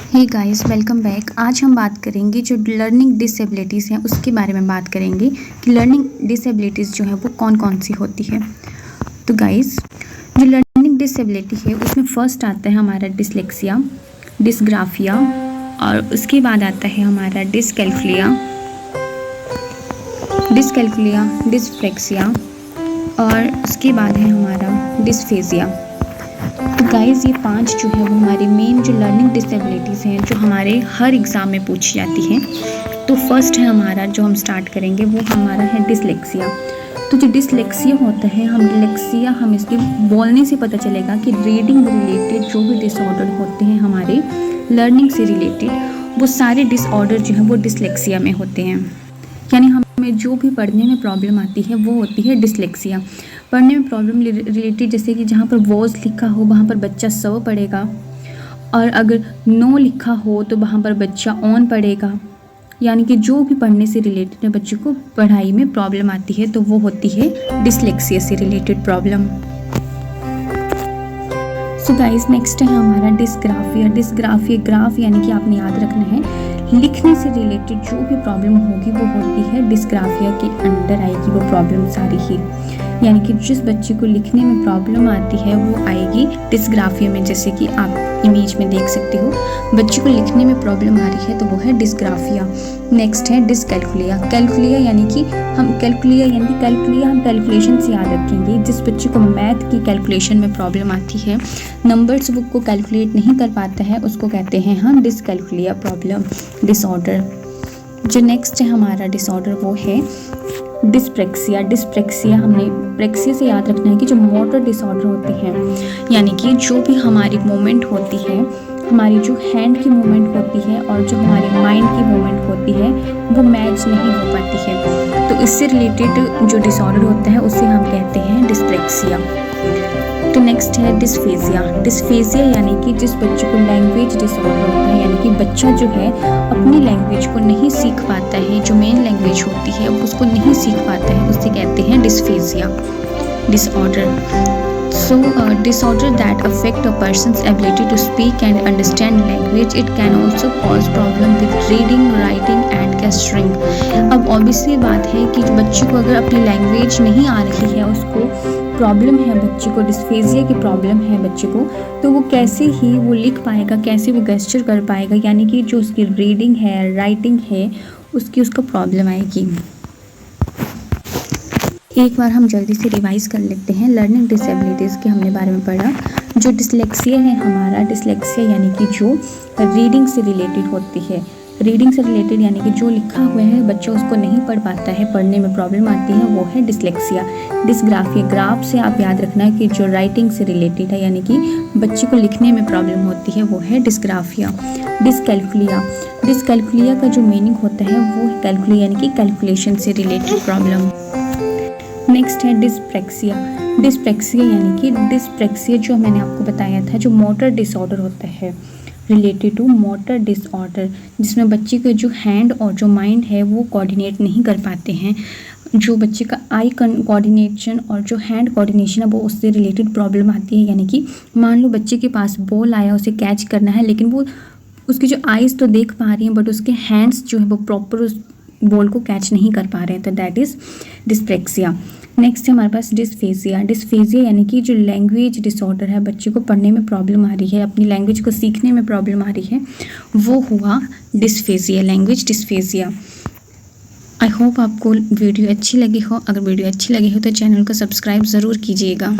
Hey guys, welcome back. आज हम बात करेंगे जो लर्निंग डिसेबिलिटीज़ हैं उसके बारे में बात करेंगे कि लर्निंग डिसेबिलिटीज़ जो है वो कौन कौन सी होती है। तो गाइस, जो लर्निंग डिसेबिलिटी है उसमें फर्स्ट आता है हमारा डिसलेक्सिया, डिसग्राफिया, और उसके बाद आता है हमारा डिसकैल्कुलिया, डिसफ्लेक्सिया, और उसके बाद है हमारा डिस्फेजिया। तो गाइस, ये 5 जो है वो हमारी मेन जो लर्निंग डिसेबिलिटीज़ हैं जो हमारे हर एग्ज़ाम में पूछी जाती हैं। तो फर्स्ट है हमारा जो हम स्टार्ट करेंगे वो हमारा है डिसलेक्सिया। तो जो डिसलेक्सिया होता है, हम इसके बोलने से पता चलेगा कि रीडिंग रिलेटेड जो भी डिसऑर्डर होते हैं हमारे लर्निंग से रिलेटेड, वो सारे डिसऑर्डर जो हैं वो डिसलेक्सिया में होते हैं। यानी हमें जो भी पढ़ने में प्रॉब्लम आती है वो होती है डिसलेक्सिया। पढ़ने में प्रॉब्लम रिलेटेड, जैसे कि जहाँ पर वॉज लिखा हो वहाँ पर बच्चा स पढ़ेगा, और अगर नो लिखा हो तो वहाँ पर बच्चा ऑन पढ़ेगा। यानी कि जो भी पढ़ने से रिलेटेड है बच्चे को पढ़ाई में प्रॉब्लम आती है तो वो होती है डिसलेक्सिया से related problem. So guys, next है हमारा डिसग्राफिया। ग्राफ यानी कि आपने याद रखना है, लिखने से रिलेटेड जो भी प्रॉब्लम होगी वो होती है डिसग्राफिया के अंडर आएगी वो प्रॉब्लम सारी ही। यानी कि जिस बच्चे को लिखने में प्रॉब्लम आती है वो आएगी डिसग्राफिया में। जैसे कि आप इमेज में देख सकते हो, बच्चे को लिखने में प्रॉब्लम आ रही है तो वो है डिसग्राफिया। नेक्स्ट है डिसकैल्कुलिया। हम कैलकुलेशन से याद रखेंगे। जिस बच्चे को मैथ की कैलकुलेशन में प्रॉब्लम आती है, नंबर्स बुक को कैलकुलेट नहीं कर पाता है, उसको कहते हैं हम डिसकैल्कुलिया प्रॉब्लम डिसऑर्डर। जो नेक्स्ट है हमारा डिसऑर्डर वो है डिस्प्रेक्सिया। हमने प्रेक्सिया से याद रखना है कि जो मोटर डिसऑर्डर होते हैं, यानी कि जो भी हमारी मूवमेंट होती है, हमारी जो हैंड की मूवमेंट होती है और जो हमारी माइंड की मूवमेंट होती है वो मैच नहीं हो पाती है। तो इससे रिलेटेड जो डिसऑर्डर होता है उसे हम कहते हैं डिस्प्रेक्सिया। तो नेक्स्ट है डिस्फेजिया यानी कि जिस बच्चे को लैंग्वेज डिसऑर्डर होता है, यानी कि बच्चा जो है अपनी लैंग्वेज को नहीं सीख पाता है, जो मेन लैंग्वेज होती है उसको नहीं सीख पाता है, उसे कहते हैं dysphagia disorder. So, disorder that affect a person's ability to speak and understand language. It can also cause problem with reading, writing and gesturing. अब ऑब्वियसली बात है कि बच्चे को अगर अपनी लैंग्वेज नहीं आ रही है, उसको प्रॉब्लम है, बच्चे को डिस्फेजिया की प्रॉब्लम है बच्चे को, तो वो कैसे ही वो लिख पाएगा, कैसे वो गेस्चर कर पाएगा, यानी कि जो उसकी रीडिंग है, राइटिंग है, उसको प्रॉब्लम आएगी। एक बार हम जल्दी से रिवाइज कर लेते हैं लर्निंग डिसेबिलिटीज़ के हमने बारे में पढ़ा। जो डिसलेक्सिया है हमारा, डिसलेक्सिया यानी कि जो रीडिंग से रिलेटेड होती है, रीडिंग से रिलेटेड यानी कि जो लिखा हुआ है बच्चा उसको नहीं पढ़ पाता है, पढ़ने में प्रॉब्लम आती है, वो है डिसलेक्सिया। डिसग्राफिया, ग्राफ से आप याद रखना है कि जो राइटिंग से रिलेटेड है, यानी कि बच्चे को लिखने में प्रॉब्लम होती है, वो है डिसग्राफिया। डिसकैल्कुलिया का जो मीनिंग होता है वो कैलकुलिया यानी कि कैलकुलेशन से रिलेटेड प्रॉब्लम। नेक्स्ट है डिस्प्रेक्सिया यानी कि डिस्प्रेक्सिया जो मैंने आपको बताया था, जो मोटर डिसऑर्डर होता है, रिलेटेड टू मोटर डिसऑर्डर, जिसमें बच्चे के जो हैंड और जो माइंड है वो कोऑर्डिनेट नहीं कर पाते हैं। जो बच्चे का आई कोऑर्डिनेशन और जो हैंड कोऑर्डिनेशन है वो उससे रिलेटेड प्रॉब्लम आती है। यानी कि मान लो बच्चे के पास बॉल आया, उसे कैच करना है, लेकिन वो उसकी जो आइज़ तो देख पा रही हैं बट उसके हैंड्स जो है वो प्रॉपर उस बॉल को कैच नहीं कर पा रहे हैं, तो दैट इज़ डिस्प्रेक्सिया। नेक्स्ट है हमारे पास डिस्फेजिया यानी कि जो लैंग्वेज डिसऑर्डर है, बच्चे को पढ़ने में प्रॉब्लम आ रही है, अपनी लैंग्वेज को सीखने में प्रॉब्लम आ रही है, वो हुआ dysphagia, language dysphagia. I hope आपको वीडियो अच्छी लगी हो। अगर वीडियो अच्छी लगी हो तो चैनल को सब्सक्राइब ज़रूर कीजिएगा।